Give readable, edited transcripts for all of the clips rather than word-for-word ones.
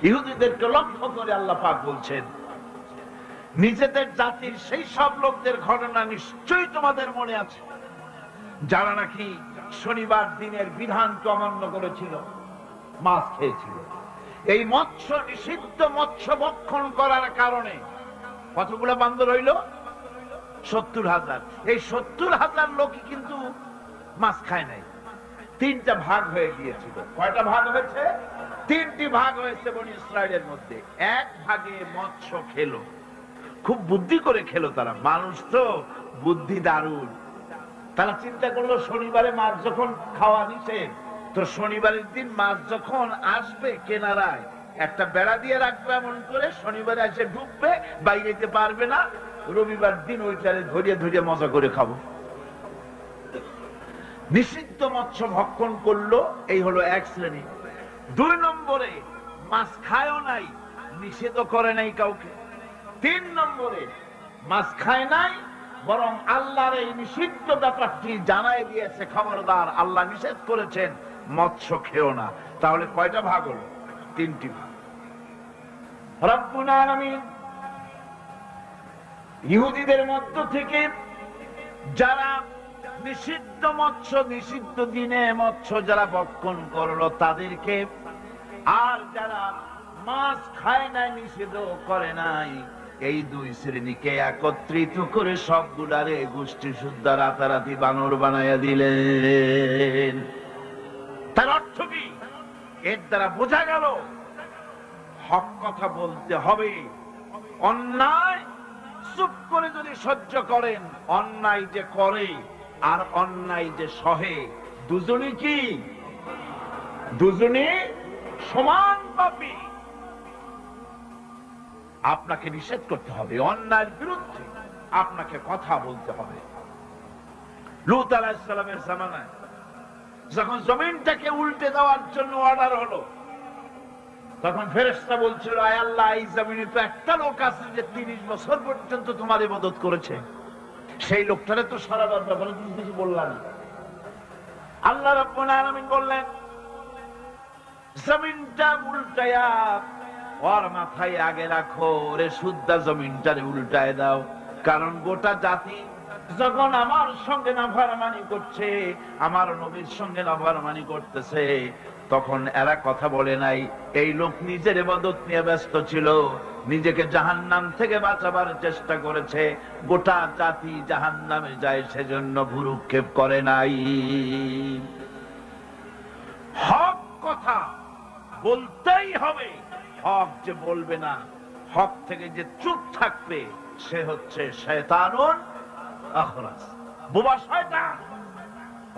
ইহুদিদেরকে লক্ষ্য করে আল্লাহ পাক বলছেন, নিজেদের জাতির সেই সব লোকদের ঘটনা নিশ্চয়ই তোমাদের মনে আছে যারা নাকি শনিবার দিনের বিধানকে অমান্য করেছিল, মাছ খেয়েছিল। এই মৎস্য নিষিদ্ধ মৎস্য ভক্ষণ করার কারণে কতগুলো বান্দর হইল? 70,000। এই 70,000 লোকই কিন্তু মাছ খায় নাই। 3টা ভাগ হয়ে গিয়েছিল। কয়টা ভাগ হয়েছে? 3টি ভাগ হয়েছে বনি ইসরাইলের মধ্যে। এক ভাগে মৎস্য খেলো, খুব বুদ্ধি করে খেলো তারা। মানুষ তো বুদ্ধি দারুণ। তারা চিন্তা করলো শনিবারে মাছ যখন খাওয়া নিষেধ, তো শনিবারের দিন মাছ যখন আসবে কেনারায় একটা বেড়া দিয়ে রাখবে, এমন করে শনিবারে এসে ঢুকবে, বাইরে যেতে পারবে না। রবিবার দিন ওইটারে ধরিয়ে ধরিয়ে মজা করে খাবো। নিষিদ্ধ মৎস্য ভক্ষণ করলো, এই হলো এক শ্রেণী। 2 নম্বরে মাছ খায়ও নাই, নিষেধ করে নাই কাউকে। 3 নম্বরে মাছ খায় নাই, বরং আল্লাহর এই নিষিদ্ধ ব্যাপারটি জানাই দিয়েছে, খবরদার আল্লাহ নিষেধ করেছেন মৎস্য খেও না। তাহলে কয়টা ভাগ হলো? 3টি ভাগ। রব্বুল আলামিন ইহুদিদের মধ্য থেকে যারা নিষিদ্ধ মৎস্য, নিষিদ্ধ দিনে মৎস্য যারা ভক্ষণ করলো তাদেরকে, আর যারা মাছ খায় নাই, নিষেধ করে নাই, এই 2 শ্রেণীকে একত্রিত করে সবগুলারে গোষ্ঠী শুদ্ধা রাতারাতি বানর বানাইয়া দিলেন। তার অর্থ কি? এর দ্বারা বোঝা গেল হক কথা বলতে হবে। অন্যায় চুপ করে যদি সহ্য করেন, অন্যায় যে করে আর অন্যায় যে সহে, দুজনই কি? দুজনই সমান পাপী। আপনাকে নিষেধ করতে হবে, অন্যায়ের বিরুদ্ধে আপনাকে কথা বলতে হবে। লূত আলাইহিস সালামের জামানায় যখন জমিনটাকে উল্টে দেওয়ার জন্য অর্ডার হলো, তখন ফেরেশতা বলছিল, আয় আল্লাহ, এই জমিনে তো একটা লোক আছে যে 30 বছর পর্যন্ত তোমার ইবাদত করেছে, সেই লোকটারে তো সরাবার ব্যাপারে তুমি কিছু বললা না। আল্লাহ রাব্বুল আলামিন বললেন, জমিনটা উল্টায়া ওর মাথায় আগে রাখো, রে শুদ্ধা জমিনটারে উল্টায় দাও। কারণ গোটা জাতি যখন আমার সঙ্গে নাফরমানি করছে, আমার নবীর সঙ্গে নাফরমানি করতেছে, তখন এরা কথা বলে নাই। এই লোক নিজের ইবাদত নিয়ে ব্যস্ত ছিল, নিজেকে জাহান্নাম থেকে বাঁচাবার চেষ্টা করেছে। গোটা জাতি জাহান্নামে যায়, সেজন্য ভ্রুক্ষেপ করে নাই। হক কথা বলতেই হবে। হক যে বলবে না, হক থেকে যে চুপ থাকবে, সে হচ্ছে শয়তানুন আখরাস, বোবা শয়তান।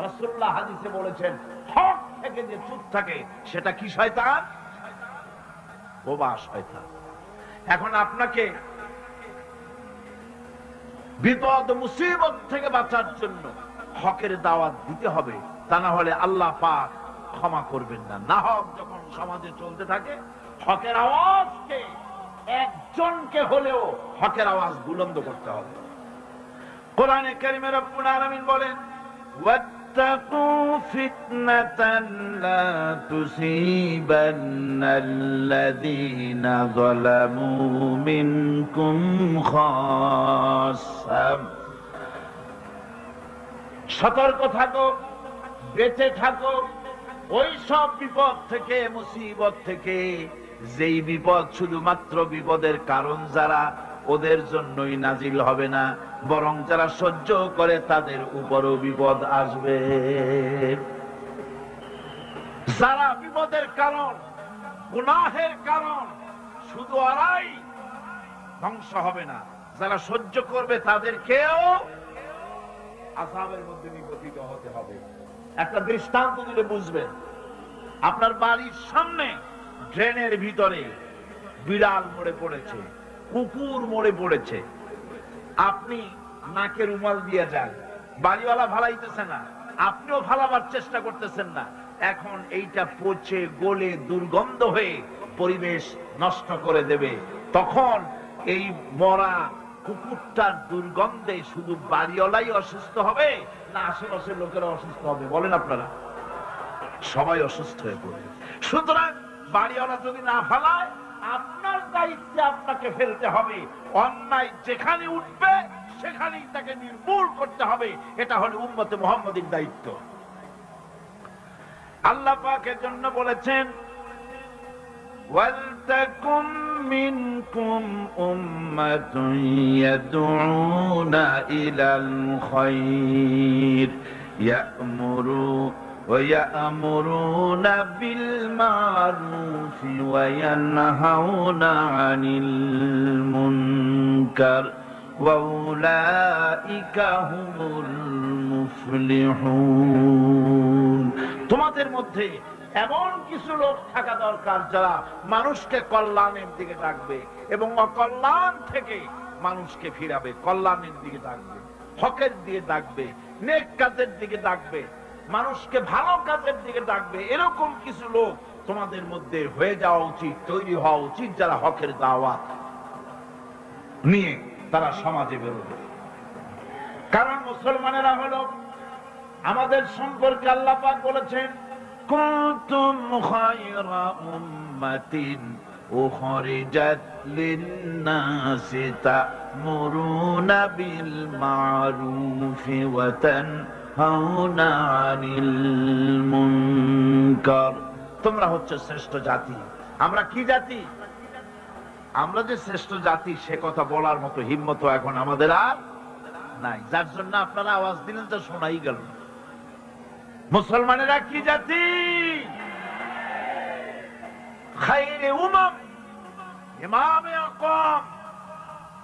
রাসূলুল্লাহ হাদিসে বলেছেন, হক থেকে যে চুপ থাকে সেটা কি শয়তান? বোবা শয়তান। এখন আপনাকে বিপদ মুসিবত থেকে বাঁচার জন্য হকের দাওয়াত দিতে হবে, তা না হলে আল্লাহ পাক ক্ষমা করবেন না। না হক যখন সমাজে চলতে থাকে, হকের আওয়াজকে, একজনকে হলেও হকের আওয়াজ বুলন্দ করতে হবে। কোরআনে কারিমে রব্বুল আলামিন বলেন, ওয়াত্তাকু ফিতনাতান লা তুসিবান্নাল্লাযীনা যালামু মিনকুম খাসসা। সতর্ক থাকো, বেঁচে থাকো ওই সব বিপদ থেকে, মুসিবত থেকে, যেই বিপদ শুধুমাত্র বিপদের কারণ যারা, ওদের জন্যই নাজিল হবে না, বরং যারা সহ্য করে তাদের উপরও বিপদ আসবে। যারা বিপদের কারণ, গুনাহের কারণ, শুধু ওরাই ধ্বংস হবে না, যারা সহ্য করবে তাদেরকেও আযাবের মধ্যে নিপতিত হতে হবে। একটা দৃষ্টান্ত দিলে বুঝবেন। আপনার বাড়ির সামনে ড্রেনের ভিতরে বিড়াল মরে পড়েছে, কুকুর মরে পড়েছে, আপনি নাকে রুমাল দিয়ে যান, বাড়িওয়ালা ফালাইতেছে না, আপনিও ফালাবার চেষ্টা করতেছেন না। এখন এইটা পচে গলে দুর্গন্ধ হয়ে পরিবেশ নষ্ট করে দেবে। তখন এই মরা কুকুরটার দুর্গন্ধে শুধু বাড়িওয়ালাই অসুস্থ হবে না আশেপাশের লোকেরা অসুস্থ হবে? বলেন আপনারা, সবাই অসুস্থ হয়ে পড়বে। সুতরাং বাড়িওয়ালা যদি না ফেলায়, আপনার দায়িত্বে আপনাকে ফেলতে হবে। অন্যায় যেখানে উঠবে সেখানেই তাকে নির্মূল করতে হবে। এটা হলো উম্মতে মুহাম্মাদীর দায়িত্ব। আল্লাহ পাকের জন্য বলেছেন, ওয়ালতাকুম মিনকুম উম্মাতুন ইয়াদউনা ইলাল খায়র ويأمرون بالمعروف وينهون عن المنكر وأولئك هم المفلحون। তোমাদের মধ্যে এমন কিছু লোক থাকা দরকার যারা মানুষকে কল্যাণের দিকে ডাকবে এবং অকল্যাণ থেকে মানুষকে ফিরাবে, কল্যাণের দিকে ডাকবে, হকের দিকে ডাকবে, নেক কাজের দিকে ডাকবে, মানুষকে ভালো কাজের দিকে ডাকবে। এরকম কিছু লোক তোমাদের মধ্যে হয়ে যাওয়া উচিত, তৈরি হওয়া উচিত, যারা হকের দাওয়াত নিয়ে তারা সমাজে বেরোবে। কারণ মুসলমানেরা হলো আমাদের সম্পর্কে আল্লাহ পাক বলেছেন, কুনতুম খায়রা উম্মাতিন উখরিজাত লিন-নাসি তা'মুরুনা বিল মা'রুফি ওয়া তানহাউনা আনিল মুনকার। তোমরা হচ্ছে শ্রেষ্ঠ জাতি। আমরা কি জাতি? আমরা যে শ্রেষ্ঠ জাতি সে কথা বলার মতো হিম্মত এখন আমাদের আর নাই, যার জন্য আপনারা আওয়াজ দিলেন তো শোনাই গেল। মুসলমানেরা কি জাতি? খায়রে উমাম, ইমামে আকওয়াম।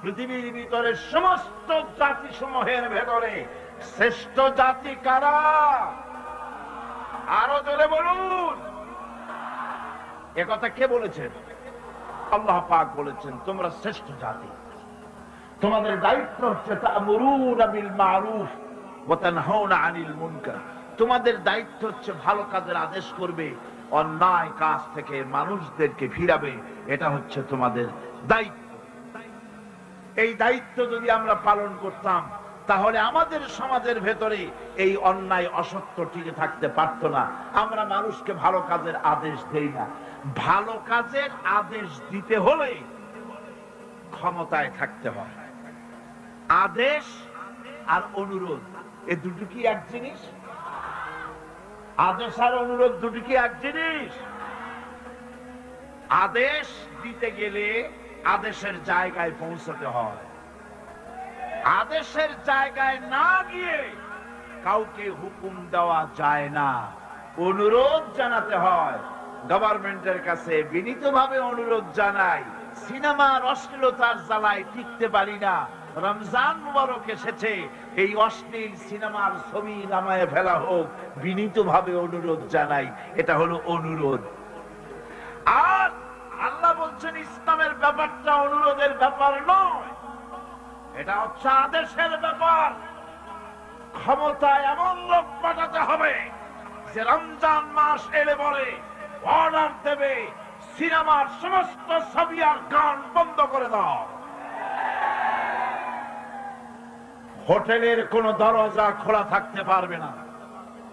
পৃথিবীর ভিতরে সমস্ত জাতি সমূহের ভেতরে শ্রেষ্ঠ জাতি কারা? আরো জোরে বলুন। একথা কে বলেছেন? আল্লাহ পাক বলেছেন, তোমরা শ্রেষ্ঠ জাতি। তোমাদের দায়িত্ব হচ্ছে তা'মুরুনা বিল মা'রুফ ওয়া তানহাউনা আনিল মুনকার। তোমাদের দায়িত্ব হচ্ছে ভালো কাজের আদেশ করবে, অন্যায় কাজ থেকে মানুষদেরকে ফিরাবে। এটা হচ্ছে তোমাদের দায়িত্ব। এই দায়িত্ব যদি আমরা পালন করতাম তাহলে আমাদের সমাজের ভেতরে এই অন্যায় অসত্য টিকে থাকতে পারত না। আমরা মানুষকে ভালো কাজের আদেশ দেই না। ভালো কাজের আদেশ দিতে হলে ক্ষমতায় থাকতে হয়। আদেশ আর অনুরোধ এই দুটো কি এক জিনিস? আদেশ আর অনুরোধ দুটো কি এক জিনিস? আদেশ দিতে গেলে আদেশের জায়গায় পৌঁছাতে হয়। আদেশের জায়গায় না গিয়ে কাউকে হুকুম দেওয়া যায় না, অনুরোধ জানাতে হয়। গভর্নমেন্টের কাছে বিনীতভাবে অনুরোধ জানাই, সিনেমার অশ্লীলতার জ্বালায় টিকতে পারি না। রমজান মুবারক এসেছে, এই অশ্লীল সিনেমার ছবি নামায় ফেলা হোক, বিনীতভাবে অনুরোধ জানাই। এটা হলো অনুরোধ। আর আল্লাহ বলছেন ইসলামের ব্যাপারটা অনুরোধের ব্যাপার নয়, এটা হচ্ছে আদেশের ব্যাপার। ক্ষমতায় এমন লোক পাঠাতে হবে যে রমজান মাস এলে বলে অর্ডার দেবে, সিনেমার সমস্ত ছবি আর গান বন্ধ করে দাও। হোটেলের কোন দরজা খোলা থাকতে পারবে না,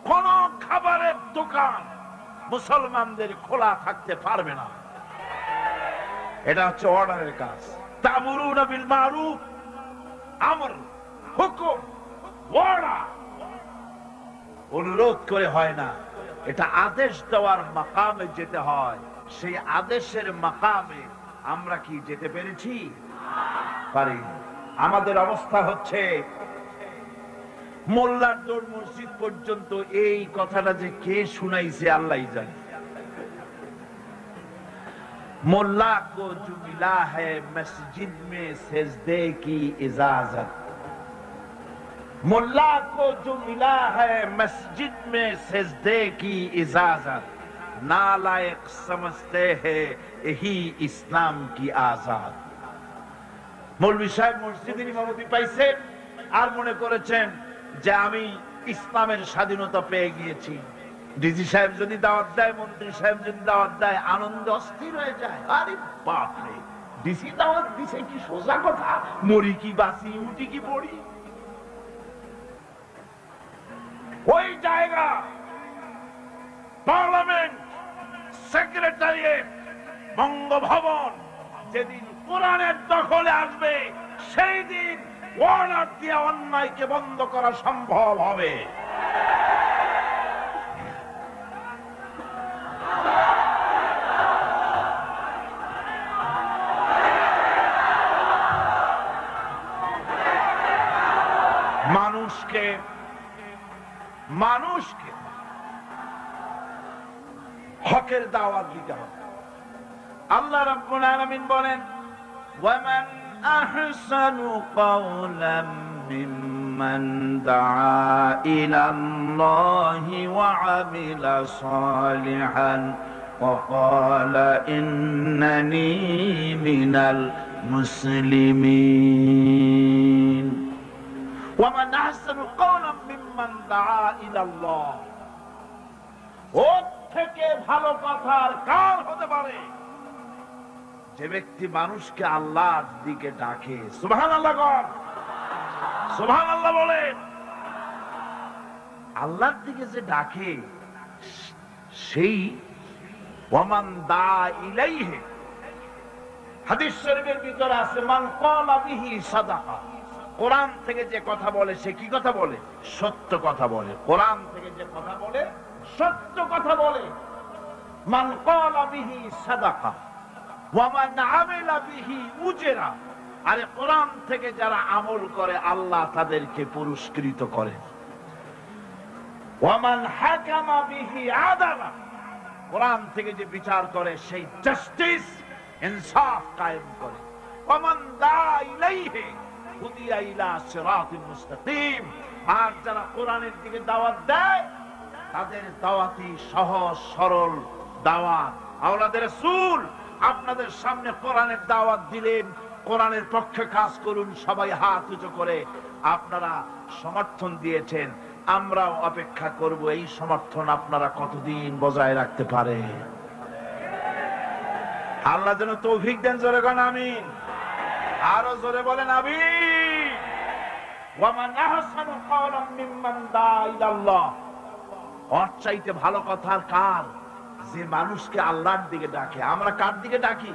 কোন খাবারের দোকান মুসলমানদের খোলা থাকতে পারবে না। এটা হচ্ছে অর্ডারের কাজ। তা'মুরুনা বিল মা'রুফ, আমর, হুকুম, ওয়াদা, অনুরোধ করে হয় না। এটা আদেশ দেওয়ার মাকামে যেতে হয়। সেই আদেশের মাকামে আমরা কি যেতে পেরেছি? পারি। আমাদের অবস্থা হচ্ছে মোল্লার দৌড় মসজিদ পর্যন্ত। এই কথাটা যে কে শুনাইছে আল্লাহই জানে। मोल्ला को जो मिला है मस्जिद में सजदे की इजाजत, मुल्ला को जो मिला है मस्जिद में सजदे की इजाजत, नालायक समझते हैं यही इस्लाम की आजाद। मौलवी साहेब मस्जिদের ইমামতি পাইছেন আর মনে করেছেন যে আমি ইসলামের স্বাধীনতা পেয়ে গিয়েছি। ডিজি সাহেব যদি দাওয়াত দেয়, মন্ত্রী সাহেব যদি দাওয়াত দেয়, আনন্দে অস্থির হয়ে যায়। আরে বাপ রে, ডিসি দাওয়াত দিছে, কি সোজা কথা, মরি কি বাঁচি, উঠি কি পড়ি। ওই জায়গা পার্লামেন্ট, সেক্রেটারিয়েট, বঙ্গভবন যেদিন কোরআনের দখলে আসবে, সেই দিন ওয়ার্ডার দিয়ে অন্যায়কে বন্ধ করা সম্ভব হবে। মানুষকে হকের দাওয়াত দিতে হবে। আল্লাহ রাব্বুল আলামিন বলেন, ওয়ামান আহসানু কাওলাম মিম্মান দাআ ইলাল্লাহি ওয়া আমিলা সালিহান ওয়া ক্বালা ইন্নানী মিনাল মুসলিমিন। ওয়ামান আহসানু কাওলাম মিম্মান দাআ ইলাল্লাহ, ওর থেকে ভালো কথার কার হতে পারে যে ব্যক্তি মানুষকে আল্লাহর দিকে ডাকে। সুবহানাল্লাহ বলেন, সুবহানাল্লাহ বলেন। আল্লাহর দিকে যে ডাকে সেই ওয়ামান দা ইলাইহি, হাদিস শরীফের ভিতরে আছে মান ক্বালা বিহি সাদাকা, কোরআন থেকে যে কথা বলে সে কি কথা বলে? সত্য কথা বলে। কোরআন থেকে যে কথা বলে সত্য কথা বলে। মান ক্বালা বিহি সাদাকা ওয়া মান আমিলা বিহি উজরা, আরে কোরআন থেকে যারা আমল করে আল্লাহ তাদেরকে পুরস্কৃত করে। ওয়া মান হাকামা বিহি আদালা, কোরআন থেকে যে বিচার করে সেই জাস্টিস ইনসাফ কায়েম করে। ওয়া মান দা ইলাইহি হুদিয়া ইলা সিরাতিল মুস্তাকিম, আর যারা কোরআনের দিকে দাওয়াত দেয় তাদের দাওয়াতই সহজ সরল দাওয়াত। আওলাদের রাসূল আপনাদের সামনে কোরআনের দাওয়াত দিলেন, কোরআনের পক্ষে কাজ করুন, সবাই হাত উঁচু করে আপনারা সমর্থন দিয়েছেন। আমরাও অপেক্ষা করব এই সমর্থন আপনারা কতদিন বজায় রাখতে পারে। আল্লাহ যেন তৌফিক দেন। জোরে বলেন আমিন, আরো জোরে বলেন আমিন। ওয়ামান আহসানু কাওলাম মিম্মান দা ইলাল্লাহ, ওর চাইতে ভালো কথা কার? যে মানুষকে আল্লাহর দিকে ডাকে। আমরা কার দিকে ডাকি?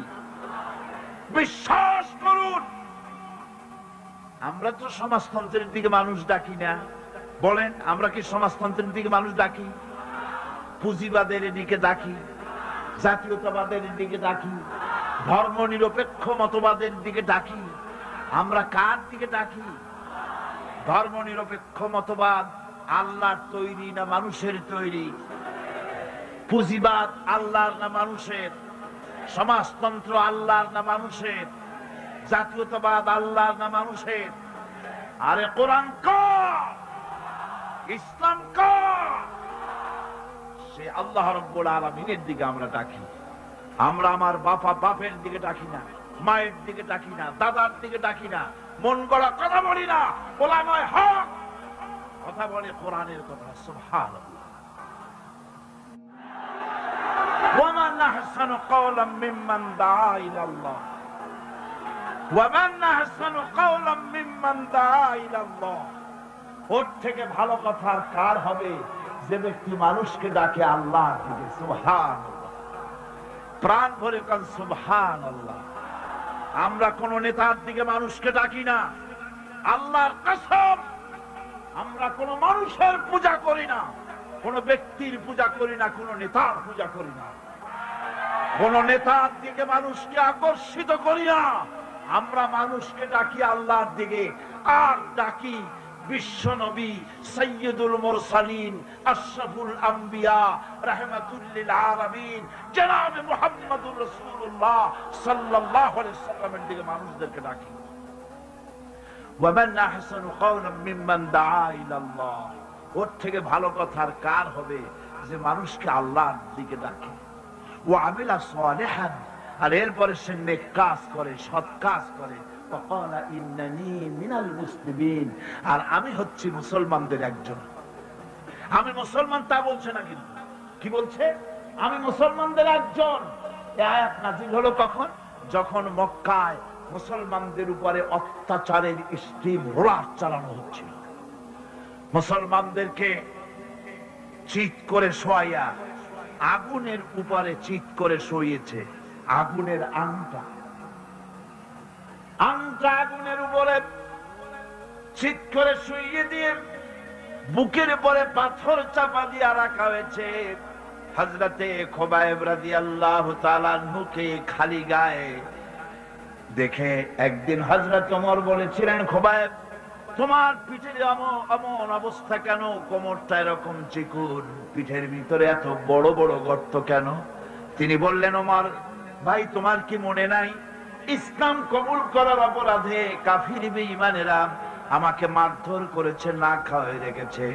বিশ্বাস করুন, আমরা তো সমাজতন্ত্রের দিকে মানুষ ডাকি না। বলেন, আমরা কি সমাজতন্ত্রের দিকে মানুষ ডাকি? পুঁজিবাদের দিকে ডাকি, জাতীয়তাবাদের দিকে ডাকি, ধর্ম নিরপেক্ষ মতবাদের দিকে ডাকি। আমরা কার দিকে ডাকি? ধর্ম নিরপেক্ষ মতবাদ আল্লাহর তৈরি না মানুষের তৈরি? পুঁজিবাদ আল্লাহর না মানুষের? সমাজতন্ত্র আল্লাহর না মানুষের? জাতীয়তাবাদ আল্লাহর না মানুষের? আরে কোরআন কার? ইসলাম কার? সে আল্লাহ রাব্বুল আলামিনের দিকে আমরা ডাকি। আমরা আমার বাপের দিকে ডাকি না, মায়ের দিকে ডাকি না, দাদার দিকে ডাকি না, মন গড়া কথা বলি না। ওলামায়ে হক কথা বলে কোরআনের কথা। সুবহানাল্লাহ। ওয়ামান আহসানু কাওলাম মিম্মান দাআ ইলাল্লাহ, ওয়ামান আহসানু কাওলাম মিম্মান দাআ ইলাল্লাহ, ওর থেকে ভালো কথা কার হবে যে ব্যক্তি মানুষকে ডাকে আল্লাহর দিকে। সুবহানাল্লাহ, প্রাণ ভরে কান সুবহানাল্লাহ। আমরা কোন নেতার দিকে মানুষকে ডাকি না। আল্লাহর কসম, আমরা কোন মানুষের পূজা করি না, কোন ব্যক্তির পূজা করি না, কোন নেতার পূজা করি না, কোন নেতার দিকে মানুষকে আকর্ষিত করি না। আমরা মানুষকে ডাকি আল্লাহর দিকে। আর ডাকি বিশ্ব নবী সাইয়্যিদুল মুরসালিন আশরাফুল আম্বিয়া রাহমাতুল লিল আলামিন জনাব মুহাম্মদুর রাসূলুল্লাহ সাল্লাল্লাহু আলাইহি ওয়াসাল্লামের দিকে মানুষদেরকে ডাকি। ওয়ামান আহসানু কাওলাম মিম্মান দাআ ইলাল্লাহ, ওর থেকে ভালো কথা কার হবে যে মানুষকে আল্লাহর দিকে ডাকে। ওয়া আমিলা সালিহান, আর এরপরে সে নেক কাজ করে, সৎ কাজ করে। ওয়াকালা ইন্নানী মিনাল মুসলিমিন, আর আমি হচ্ছি মুসলমানদের একজন। আমি মুসলমান তা বলছে না, কিন্তু কি বলছে? আমি মুসলমানদের একজন। এই আয়াত নাযিল হলো কখন? যখন মক্কায় মুসলমানদের উপরে অত্যাচারের স্টিম রোলার চালানো হচ্ছিল। মুসলমানদেরকে চিৎ করে শোয়াইয়া আগুনের উপরে চিৎ করে শুয়েছে, আগুনের আংটা আগুনের উপরে চিৎ করে শুইয়ে দিয়ে বুকের উপরে পাথর চাপা দিয়ে রাখা হয়েছে। হযরতে খুবাইব রাদিয়াল্লাহু তাআলা আনহুকে খালি গায়ে দেখে একদিন হযরত ওমর বলেছিলেন, খুবাইব, তোমার পিঠের এমন অবস্থা কেন? কোমরটা এরকম চিকুন, পিঠের ভিতরে এত বড় বড় গর্ত কেন? তিনি বললেন, ওমর ভাই, তোমার কি মনে নাই ইসলাম কবুল করার অপরাধে কাফির বেঈমানেরা আমাকে মারধর করেছে, না খাওয়াই রেখেছে।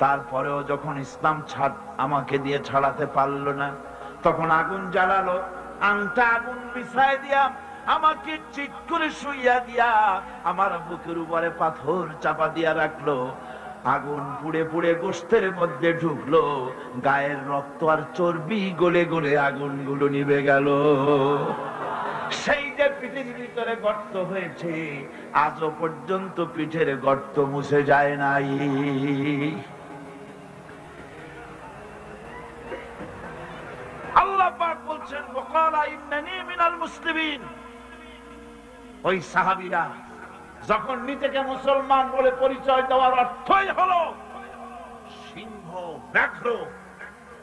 তারপরেও যখন ইসলাম আমাকে দিয়ে ছাড়াতে পারলো না, তখন আগুন জ্বালালো, আংটা আগুন মিশাই দিয়া আমাকে চিৎ করে শুইয়া দিয়া আমার বুকের উপরে পাথর চাপা দিয়া রাখলো। আগুন পুড়ে পুড়ে গোশতের মধ্যে ঢুকলো, গায়ের রক্ত আর চর্বি গলে গলে আগুনগুলো নিভে গেল। সেই যে পিঠের ভিতরে গর্ত হয়েছে, আজও পর্যন্ত পিঠের গর্ত মুছে যায় নাই। আল্লাহ পাক বলছেন, ওয়াকালা ইন্নানী মিনাল মুসলিমিন। ওই সাহাবীরা যখন নিজেকে মুসলমান বলে পরিচয় দেওয়ার অর্থই হলো সিংহ, ব্যাঘ্র,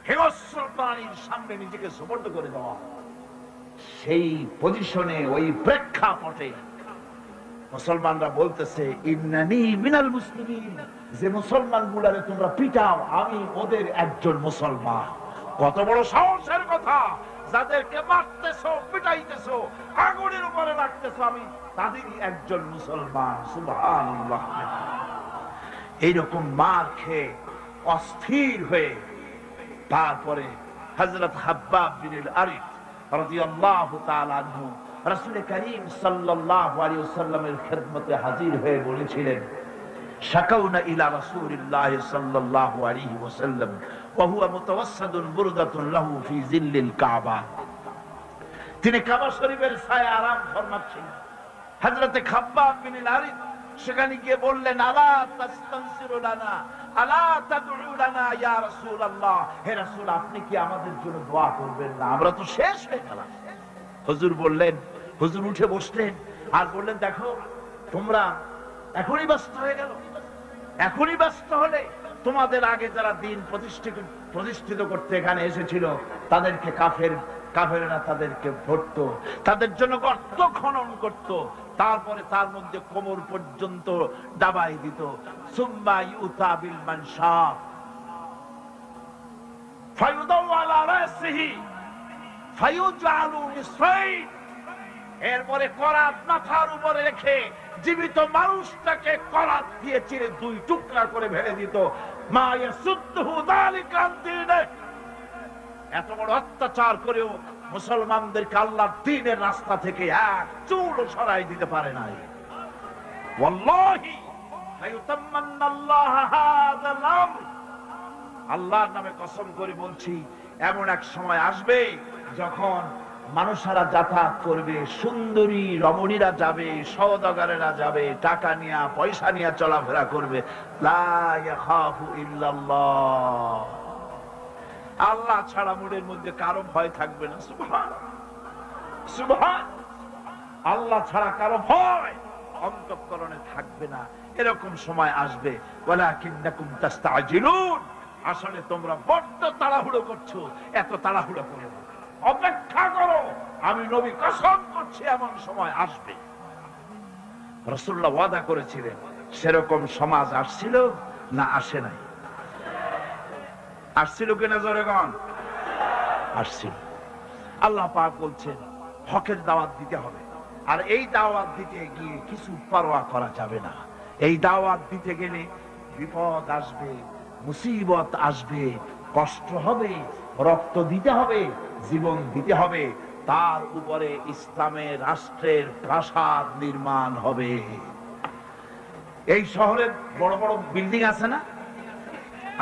হিংস্র প্রাণীর সামনে নিজেকে সুপর্দ করে দেওয়া, সেই পজিশনে, ওই প্রেক্ষাপটে মুসলমানরা বলতেছে, ইন্নানী মিনাল মুসলিমিন, যে মুসলমান গুলারে তোমরা পিটাও, আমি ওদের একজন মুসলমান। কত বড় সাহসের কথা! যাদেরকে মারতেছো, পিটাইতেছো, আগুনের উপরে রাখতেছো, আমি তাদেরই একজন মুসলমান। সুবহানাল্লাহ। এইরকম মার খেয়ে অস্থির হয়ে তারপরে হযরত হাব্বাব বিন আল-আরিত রাদিয়াল্লাহু তাআলা আনহু রাসূল করিম সাল্লাল্লাহু আলাইহি ওয়াসাল্লামের খিদমতে হাজির হয়ে বলেছিলেন, শাকাউনা ইলা রাসূলিল্লাহি সাল্লাল্লাহু আলাইহি ওয়াসাল্লাম ওয়া হুয়া মুতাওয়াসসিদুন বুরদাতুন লাহু ফি জিল্লিল কাবা। তিনি কাবা শরীফের ছায়ায় আরাম ফরমাচ্ছিলেন। হযরত খাব্বাব বিন আল-আরিত সেখানে গিয়ে বললেন, আলা তাস্তানসিরু লানা, আলা তাদউ লানা ইয়া রাসূলুল্লাহ, হে রাসূল, আপনি কি আমাদের জন্য দোয়া করবেন না? আমরা তো শেষ হয়ে গেলাম। হুজুর বললেন, হুজুর উঠে বসলেন আর বললেন, দেখো, তোমরা এখনই ব্যস্ত হয়ে গেল। এখনই ব্যস্ত হলে তোমাদের আগে যারা দিন প্রতিষ্ঠিত করতে এখানে এসেছিল, তাদেরকে কাফেররা তাদেরকে ধরতো, তাদের জন্য গর্ত খনন করত, তারপরে তার মধ্যে কোমর পর্যন্ত দাবাই দিত। সুম্মা ইউতা বিল মানশা ফায়ুদাউ আলা রাসিহি ফায়ুজআলু মিসরাইন। এরপরে করাত মাথার উপরে রেখে জীবিত মানুষটাকে করাত দিয়ে চিরে দুই টুকরা করে ফেলে দিত। মা ইয়াসুদ্দুহু যালিকা আন দীনে। এত বড় অত্যাচার করেও মুসলমানদেরকে আল্লাহর দ্বীনের রাস্তা থেকে এক চুলও সরাই দিতে পারে নাই। ওয়াল্লাহি লায়ুতাম্মান্নাল্লাহু হাযাল আমর, আল্লাহর নামে কসম করে বলছি, এমন এক সময় আসবে যখন মানুষেরা যাতায়াত করবে, সুন্দরী রমণীরা যাবে, সওদাগরেরা যাবে, টাকা নিয়ে পয়সা নিয়ে চলাফেরা করবে, লা ইয়াখাফু ইল্লাল্লাহ, আল্লাহ ছাড়া মনের মধ্যে কারো ভয় থাকবে না। সুবহান সুবহান, আল্লাহ ছাড়া কারো ভয় অন্তঃকরণে থাকবে না। এরকম সময় আসবে। ওয়ালাকিন্নাকুম তাস্তাজিলুন, আসলে তোমরা বড্ড তাড়াহুড়ো করছো। এত তাড়াহুড়ো করো না, অপেক্ষা করো, আমি নবী কসম করছি এমন সময় আসবে। রাসূলুল্লাহ ওয়াদা করেছিলেন। সেরকম সমাজ আসছিল না আসে নাই? আসছিল কিনা জোরে গণ? আসছিল। আল্লাহ পাক বলছেন, হকের দাওয়াত দিতে হবে। আর এই দাওয়াত দিতে গিয়ে কিছু পরোয়া করা যাবে না। এই দাওয়াত দিতে গেলে বিপদ আসবে, মুসিবত আসবে, কষ্ট হবে, রক্ত দিতে হবে, জীবন দিতে হবে। তার উপরে ইসলামের রাষ্ট্রের প্রাসাদ নির্মাণ হবে। এই শহরে বড় বড় বিল্ডিং আছে না?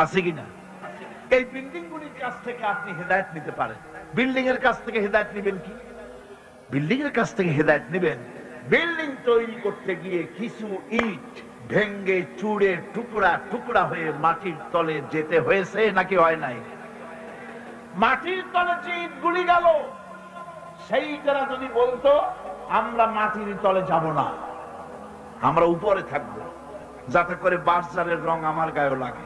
আছে কিনা? এই বিল্ডিং গুলির কাছ থেকে আপনি হেদায়েত নিতে পারেন। বিল্ডিং এর কাছ থেকে হেদায়েত নেবেন কি? বিল্ডিং এর কাছ থেকে হেদায়েত নেবেন, বিল্ডিং তৈরি করতে গিয়ে কিছু ইট ভেঙ্গে চুড়ে টুকরা টুকরা হয়ে মাটির তলে যেতে হয়েছে নাকি হয় নাই? মাটির তলে যে ইটগুলি গেল, সেইটারা যদি বলতো আমরা মাটির তলে যাব না, আমরা উপরে থাকবো, যাতে করে বাসজারের রং আমার গায়ে লাগে,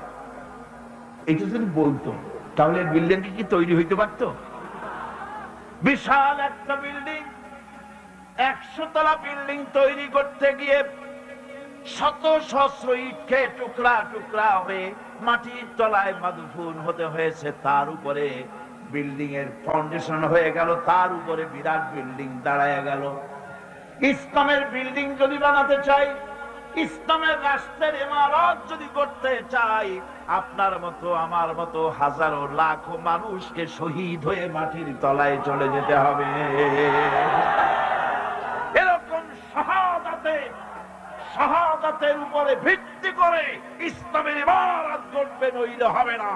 এটা যদি বলতো, তাহলে বিল্ডিং কি তৈরি হইতে পারতো? বিশাল একটা বিল্ডিং, 100 তলা বিল্ডিং তৈরি করতে গিয়ে শত সহস্র ইটকে টুকরা টুকরা হয়ে মাটির তলায় মাদফুন হতে হয়েছে। তার উপরে বিল্ডিং এর ফাউন্ডেশন হয়ে গেল, তার উপরে বিরাট বিল্ডিং দাঁড়ায় গেল। ইসলামের বিল্ডিং যদি বানাতে চাই, ইসলামের রাষ্ট্রের ইমারত যদি করতে চাই, আপনার মতো আমার মতো হাজারো লাখো মানুষকে শহীদ হয়ে মাটির তলায় চলে যেতে হবে। এরকম শাহাদাতের উপরে ভিত্তি করে ইসলামের ইমারত গড়বে, নইলে হবে না।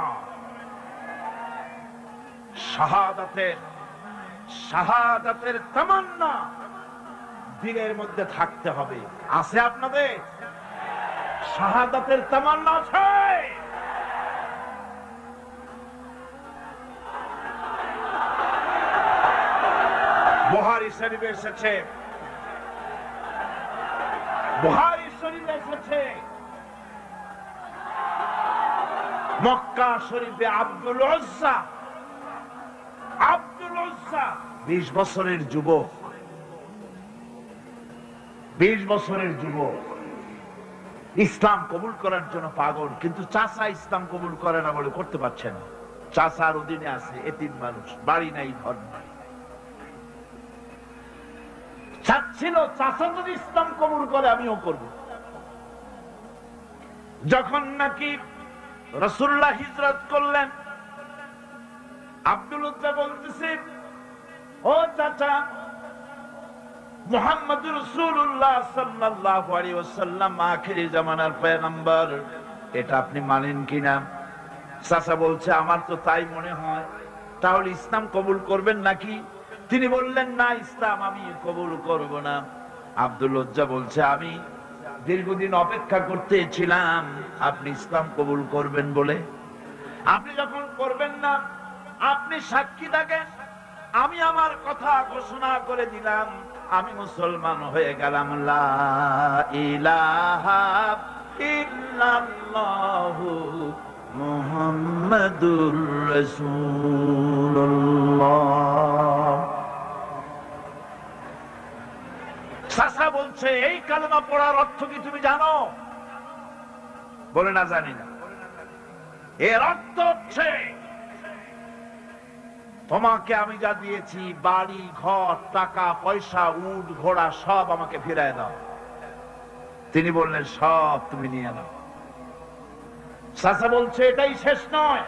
শাহাদাতের তামান্না দিলের মধ্যে থাকতে হবে। আছে আপনাদের শাহাদাতের তামান্না? আছে? বুখারী শরীফে এসেছে, বুখারী শরীফে এসেছে, মক্কা শরীফে আব্দুল উজ্জা 20 বছরের যুবক, 20 বছরের যুবক ইসলাম কবুল করার জন্য পাগল, কিন্তু চাচা ইসলাম কবুল করে না বলে করতে পারছে না। চাচার অধীনে আছে, এতিম মানুষ, বাড়ি নাই, ঘর নাই। চাচ্ছিল চাচা যদি ইসলাম কবুল করে আমিও করব। যখন নাকি রাসূলুল্লাহ হিজরত করলেন, আব্দুল উজ্জা বলতেছে, ও চাচা, মুহাম্মদুর রাসূলুল্লাহ সাল্লাল্লাহু আলাইহি ওয়াসাল্লাম আখিরি জামানার পয়গম্বর, এটা আপনি মানেন কিনা? চাচা বলছে, আমার তো তাই মনে হয়। তাহলে ইসলাম কবুল করবেন নাকি? তিনি বললেন, না, ইসলাম আমি কবুল করব না। আব্দুল উজ্জা বলছে, আমি দীর্ঘদিন অপেক্ষা করতেছিলাম আপনি ইসলাম কবুল করবেন বলে। আপনি যখন করবেন না, আপনি সাক্ষী থাকেন, আমি আমার কথা ঘোষণা করে দিলাম, আমি মুসলমান হয়ে গেলাম। লা ইলাহা ইল্লাল্লাহু মুহাম্মাদুর রাসূলুল্লাহ। চাচা বলছে, এই কালেমা পড়ার অর্থ কি তুমি জানো? বলে, না, জানি না। এর অর্থ হচ্ছে, তোমাকে আমি যা দিয়েছি, বাড়ি ঘর টাকা পয়সা উট ঘোড়া সব আমাকে ফিরায় দাও। তিনি বললেন, সব তুমি নিয়ে নাও। চাচা বলছে, এটাই শেষ নয়,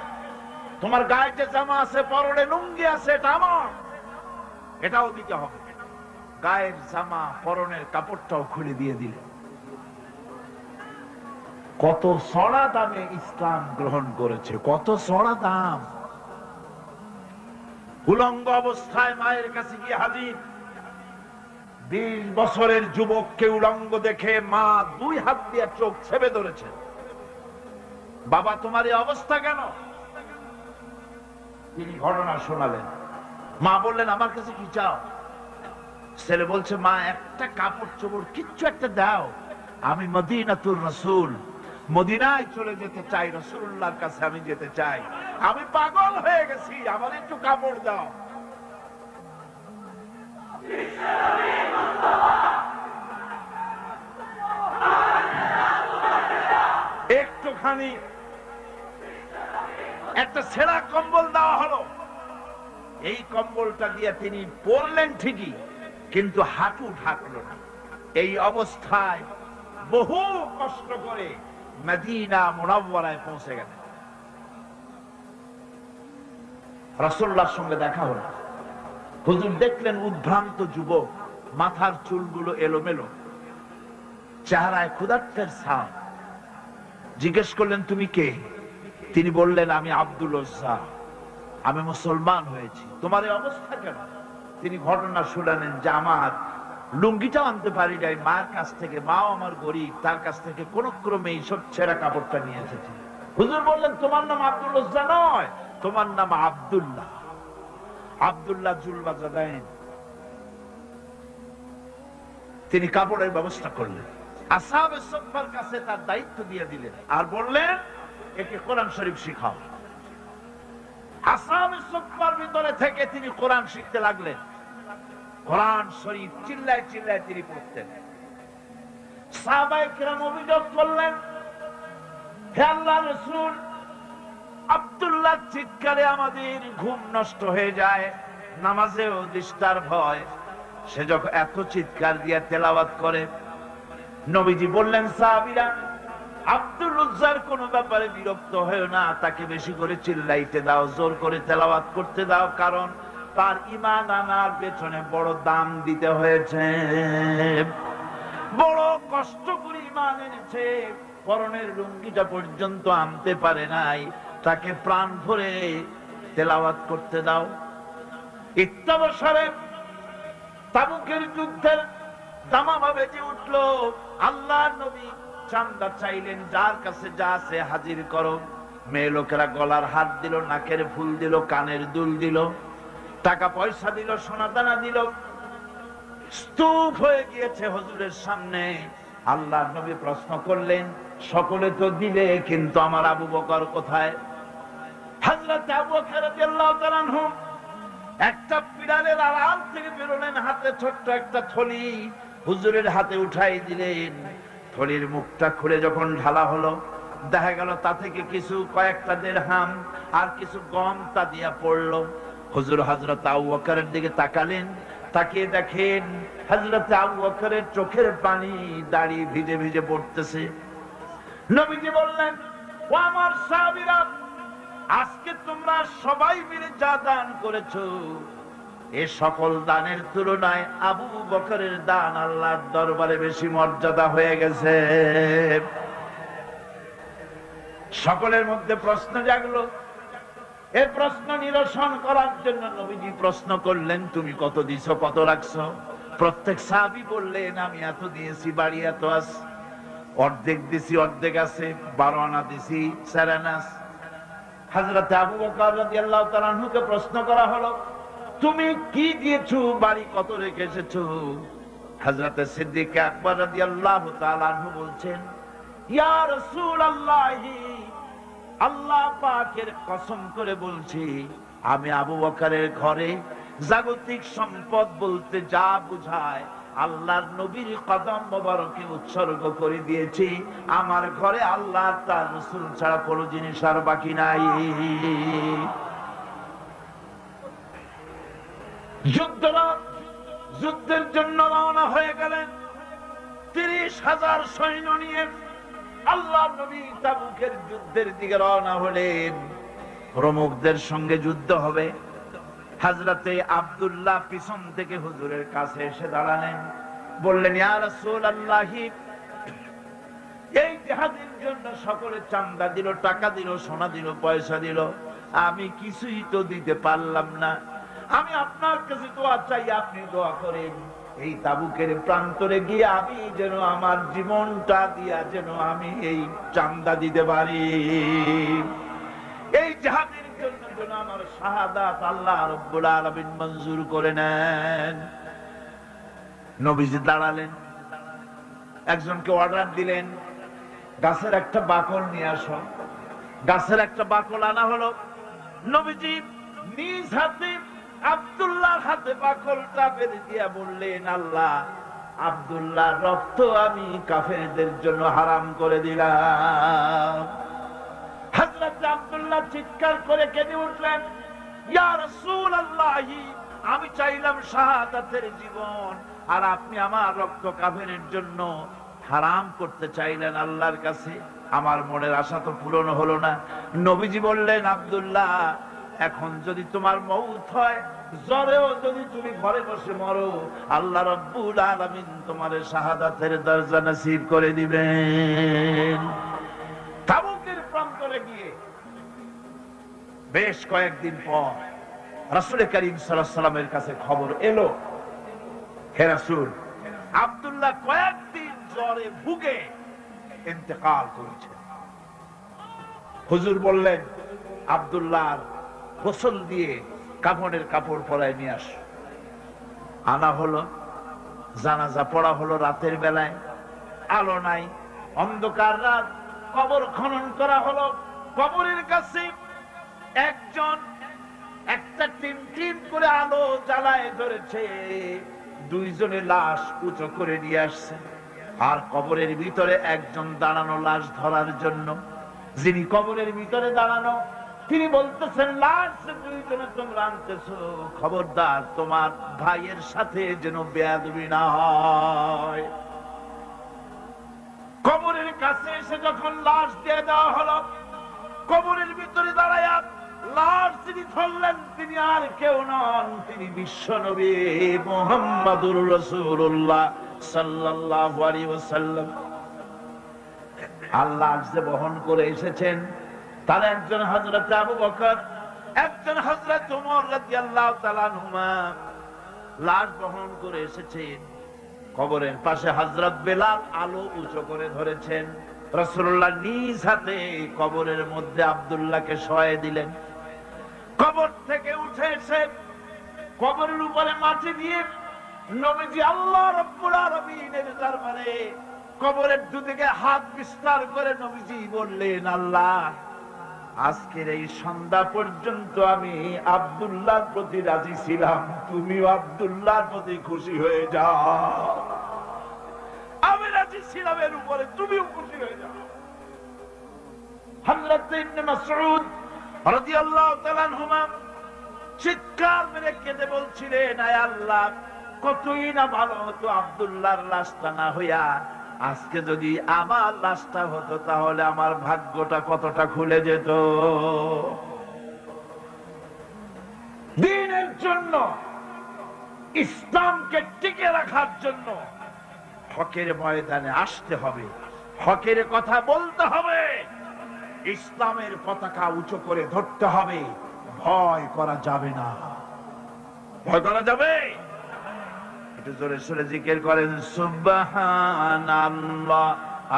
তোমার গায়ে যে জামা আছে, পরনে লুঙ্গি আছে, এটা আমার, এটাও দিতে হবে। গায়ের জামা পরনের কাপড়টাও খুলে দিয়ে দিলেন। কত চড়া দামে ইসলাম গ্রহণ করেছে, কত চড়া দাম। উলঙ্গ অবস্থায় মায়ের কাছে গিয়ে হাজির। 20 বছরের যুবককে উলঙ্গ দেখে মা 2 হাত দিয়ে চোখ ছেপে ধরেছে। বাবা, তোমার এই অবস্থা কেন? তিনি ঘটনা শোনালেন। মা বললেন, আমার কাছে কি চাও? ছেলে বলছে, মা, একটা কাপড় চোপড় কিচ্ছু একটা দাও, আমি মদিনাতুর রাসূল, মদিনায় চলে যেতে চাই, রাসূলুল্লাহর কাছে আমি যেতে চাই, আমি পাগল হয়ে গেছি, আমার একটু কাপড় দাও। একটুখানি একটা ছেঁড়া কম্বল দেওয়া হলো। এই কম্বলটা দিয়ে তিনি পরলেন ঠিকই, কিন্তু হাঁটু ঢাকলো না। এই অবস্থায় বহু কষ্ট করে মদিনা মুনাওয়ারায় পৌঁছে গেলেন। রাসূলুল্লাহর সঙ্গে দেখা হলো। হুজুর দেখলেন উদ্ভ্রান্ত যুবক, মাথার চুলগুলো এলোমেলো, চেহারায় ক্ষুধার্তের ছাপ। জিজ্ঞেস করলেন, তুমি কে? তিনি বললেন, আমি আব্দুল উজ্জা, আমি মুসলমান হয়েছি। তোমার এই অবস্থা কেন? তিনি ঘটনা শুনালেন যে আমার লুঙ্গিটাও আনতে পারি নাই মায়ের কাছ থেকে, মাও আমার গরিব, তার কাছ থেকে কোন ক্রমে এইসব ছেঁড়া কাপড়টা নিয়ে এসেছি। হুজুর বললেন, তোমার নাম আব্দুল উজ্জা নয়, তোমার নাম আব্দুল্লাহ। আব্দুল্লাহ জুলবাজা দেন, তিনি কাপড়ের ব্যবস্থা করলেন, আসহাবে সুফফার কাছে তার দায়িত্ব দিয়ে দিলেন, আর বললেন একে কোরআন শরীফ শিখাও। আসহাবে সুফফার ভিতরে থেকে তিনি কোরআন শিখতে লাগলেন। কোরআন শরীফ চিল্লায় চিল্লায় তিনি পড়তেন। সাহাবায়ে কেরাম অভিযোগ করলেন, হে আল্লাহর রাসূল, আব্দুল্লাহ চিৎকারে আমাদের ঘুম নষ্ট হয়ে যায়, নামাজেও ডিস্টার্ব হয়, সে যখন এত চিৎকার দিয়ে তেলাওয়াত করে। নবীজি বললেন, সাহাবীরা, আব্দুল উজ্জার কোন ব্যাপারে বিরক্ত হয়েও না, তাকে বেশি করে চিল্লাইতে দাও, জোর করে তেলাওয়াত করতে দাও, কারণ তার ঈমান আনার পেছনে বড় দাম দিতে হয়েছে, বড় কষ্ট করে ঈমান এনেছে, পরনের লুঙ্গিটা পর্যন্ত আনতে পারে নাই, তাকে প্রাণ ভরে তেলাওয়াত করতে দাও। ইত্তাবসরে তাবুকের যুদ্ধের দামামা বেজে উঠল। আল্লাহর নবী চান্দা চাইলেন, যার কাছে যা আছে হাজির করো। মেয়ে লোকেরা গলার হাত দিল, নাকের ফুল দিল, কানের দুল দিল, টাকা পয়সা দিল, সোনা দানা দিল। স্তূপ হয়ে গিয়েছে হুজুরের সামনে। আল্লাহর নবী প্রশ্ন করলেন, সকলে তো দিলে, কিন্তু আমার আবু বকর কোথায়? হযরত আবু বকর রাদিয়াল্লাহু তাআলা আনহু একটা পিরালের আড়াল থেকে বেরোলেন, হাতে ছোট্ট একটা থলি হুজুরের হাতে উঠাই দিলেন। থলির মুখটা খুলে যখন ঢালা হলো, দেখা গেল তা থেকে কিছু কয়েকটা দিরহাম আর কিছু গম তা দিয়া পড়লো। হুজুর হযরত আবু বকরের দিকে তাকালেন, তাকিয়ে দেখেন হযরত আবু বকরের চোখের পানি দাড়ি ভিজে ভিজে পড়তেছে। নবীজি বললেন, ও আমার সাহাবীরা, আজকে তোমরা সবাই মিলে যা দান করেছো, এ সকল দানের তুলনায় আবু বকরের দান আল্লাহর দরবারে বেশি মর্যাদা হয়ে গেছে। সকলের মধ্যে প্রশ্ন জাগলো। এই প্রশ্ন নিরসন করার জন্য নবীজি প্রশ্ন করলেন, তুমি কত দিছো, কত রাখছো? প্রত্যেক সাহাবী বললেন, আমি এত দিয়েছি, বাড়ি এত আছে, অর্ধেক দিছি, অর্ধেক আছে, 12 আনা দিছি, 4 আনা। হযরত আবু বকর রাদিয়াল্লাহু তাআলা আনহুকে প্রশ্ন করা হলো, তুমি কি দিয়েছো, বাড়ি কত রেখে এসেছো? হযরত সিদ্দিক আকবর রাদিয়াল্লাহু তাআলা আনহু বলছেন, ইয়া রাসূলুল্লাহ, আল্লাহ পাকের কসম করে বলছি, আমি আবু বকরের ঘরে জাগতিক সম্পদ বলতে যা বুঝায় আল্লাহর নবীর কদম মোবারকে উৎসর্গ করে দিয়েছি। আমার ঘরে আল্লাহ তার রাসূল ছাড়া কোনো জিনিস আর বাকি নাই। যুদ্ধের জন্য রওনা হয়ে গেলেন 30,000 সৈন্য নিয়ে। আল্লাহর নবী তাবুকের যুদ্ধের দিকে রওনা হলেন। প্রমুখদের সঙ্গে যুদ্ধ হবে। হযরতে আব্দুল্লাহ পিছন থেকে হুজুরের কাছে এসে দাঁড়ালেন, বললেন, ইয়া রাসূলুল্লাহ, এই জিহাদের জন্য সকলে চাঁদা দিল, টাকা দিল, সোনা দিল, পয়সা দিল, আমি কিছুই তো দিতে পারলাম না। আমি আপনার কাছে দোয়া চাই, আপনি দোয়া করেন, এই তাবুকের প্রান্তরে গিয়ে আমি যেন আমার জীবনটা দিয়া যেন আমি এই চাঁদা দিতে পারি, এই জিহাদের জন্য যেন আমার শাহাদাত আল্লাহ রাব্বুল আলামিন মঞ্জুর করে নেন। নবীজি দাঁড়ালেন, একজনকে অর্ডার দিলেন, গাছের একটা বাকল নিয়ে আসো। গাছের একটা বাকল আনা হলো। নবীজি নিজ হাতে আব্দুল্লাহর হাতে বাকলটা বেঁধে দিয়া বললেন, আল্লাহ, আব্দুল্লাহর রক্ত আমি কাফেরদের জন্য হারাম করে দিলাম। হযরত আব্দুল্লাহ চিৎকার করে কেঁদে উঠলেন, ইয়া রাসূলুল্লাহ, আমি চাইলাম শাহাদাতের জীবন, আর আপনি আমার রক্ত কাফেরের জন্য হারাম করতে চাইলেন আল্লাহর কাছে। আমার মনের আশা তো পূরণ হলো না। নবীজি বললেন, আব্দুল্লাহ, এখন যদি তোমার মউত হয়, জ্বরেও যদি তুমি ঘরে বসে মরো, আল্লাহ রাব্বুল আলামিন তোমার শাহাদাতের দরজা নসিব করে দিবেন। তাবুকের প্রান্তরে গিয়ে বেশ কয়েকদিন পর রাসূল করিম সাল্লাল্লাহু আলাইহি ওয়াসাল্লামের কাছে খবর এলো, হে রাসূল, আব্দুল্লাহ কয়েকদিন জ্বরে ভুগে ইন্তেকাল করেছে। হুজুর বললেন, আব্দুল্লাহর গোসল দিয়ে কাফনের কাপড় পরায় নিয়ে আস। আনা হলো, জানাজা পড়া হলো রাতের বেলায়, আলো নাই, অন্ধকার রাত, কবর খনন করা হলো। কবরের কাছে একজন একটা টিম টিম করে আলো জ্বালায় ধরেছে, দুইজনে লাশ উঁচু করে নিয়ে আসছে। আর কবরের ভিতরে একজন দাঁড়ানো লাশ ধরার জন্য। যিনি কবরের ভিতরে দাঁড়ানো তিনি বলতেছেন, লাশ দুইজনে তোমরা আনতেছো, খবরদার তোমার ভাইয়ের সাথে যেন বেয়াদবি না হয়। কবরের কাছে এসে যখন লাশ দিয়ে দেওয়া হলো, কবরের ভিতরে দাঁড়ায়া লাশ যিনি ধরলেন তিনি আর কেউ নন, তিনি বিশ্বনবী মুহাম্মদুর রাসূলুল্লাহ সাল্লাল্লাহু আলাইহি ওয়াসাল্লাম। আল্লাহ যে বহন করে এসেছেন তার একজন হযরত আবু বকর, একজন হযরত ওমর রাদিয়াল্লাহু তাআলা আনহুমা লাশ বহন করে এসেছেন। কবরের পাশে হযরত বেলাল আলো উঁচু করে ধরেছেন। রাসূলুল্লাহ নিজ হাতে কবরের মধ্যে আব্দুল্লাহকে শোয়ায় দিলেন। কবর থেকে উঠে এসে কবরের উপরে মাটি দিয়ে নবীজি আল্লাহ রাব্বুল আলামিনের দরবারে কবরের দুদিকে হাত বিস্তার করে নবীজি বললেন, আল্লাহ আজকের এই সন্ধ্যা পর্যন্ত আমি আব্দুল্লাহর প্রতি রাজি ছিলাম, তুমিও আব্দুল্লাহর প্রতি খুশি হয়ে যাও। আমি রাজি ছিলাম এর উপরে, তুমিও খুশি হয়ে যাও। হযরত ইবনে মাসউদ রাদিয়াল্লাহু তাআলা আনহুমা চিৎকার মেরে কেঁদে বলছিলেন, আয় আল্লাহ, কতই না ভালো হতো আব্দুল্লাহর লাশটা না হইয়া আজকে যদি আমার লাশটা হতো, তাহলে আমার ভাগ্যটা কতটা খুলে যেত। দ্বীনের জন্য, ইসলামকে টিকে রাখার জন্য হকের ময়দানে আসতে হবে, হকের কথা বলতে হবে, ইসলামের পতাকা উঁচু করে ধরতে হবে। ভয় করা যাবে না। ভয় করা যাবে? একটু জোরে সোরে জিকির করেন, সুবহানাল্লাহ,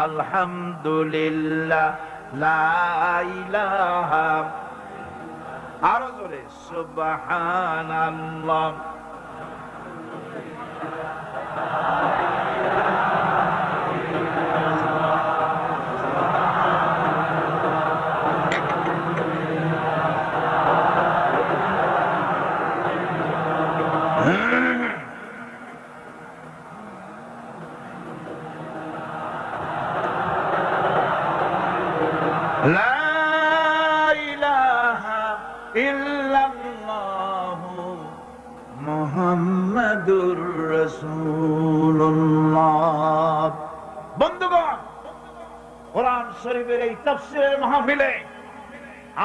আলহামদুলিল্লাহ, লা ইলাহা, আরো জোরে, সুবহানাল্লাহ। বন্ধুগণ, কোরআন শরীফের এই তাফসীরের মাহফিলে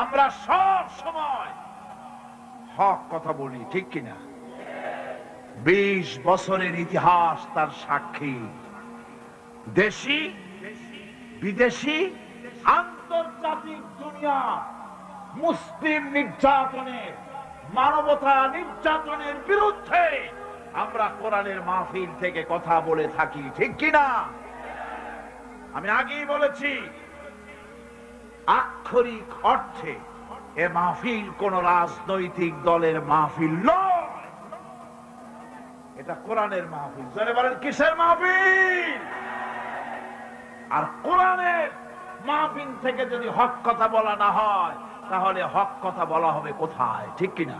আমরা সব সময় হক কথা বলি, ঠিক কিনা? 20 বছরের ইতিহাস তার সাক্ষী। দেশি বিদেশি আন্তর্জাতিক দুনিয়া মুসলিম নির্যাতনের, মানবতা নির্যাতনের বিরুদ্ধে আমরা কোরআনের মাহফিল থেকে কথা বলে থাকি, ঠিক কিনা? আমি আগেই বলেছি, আক্ষরিক অর্থে এ মাহফিল কোন রাজনৈতিক দলের মাহফিল নয়, এটা কোরআনের মাহফিল। যারা বলেন কিসের মাহফিল? আর কোরআনের মাহফিল থেকে যদি হক কথা বলা না হয়, তাহলে হক কথা বলা হবে কোথায়, ঠিক কিনা?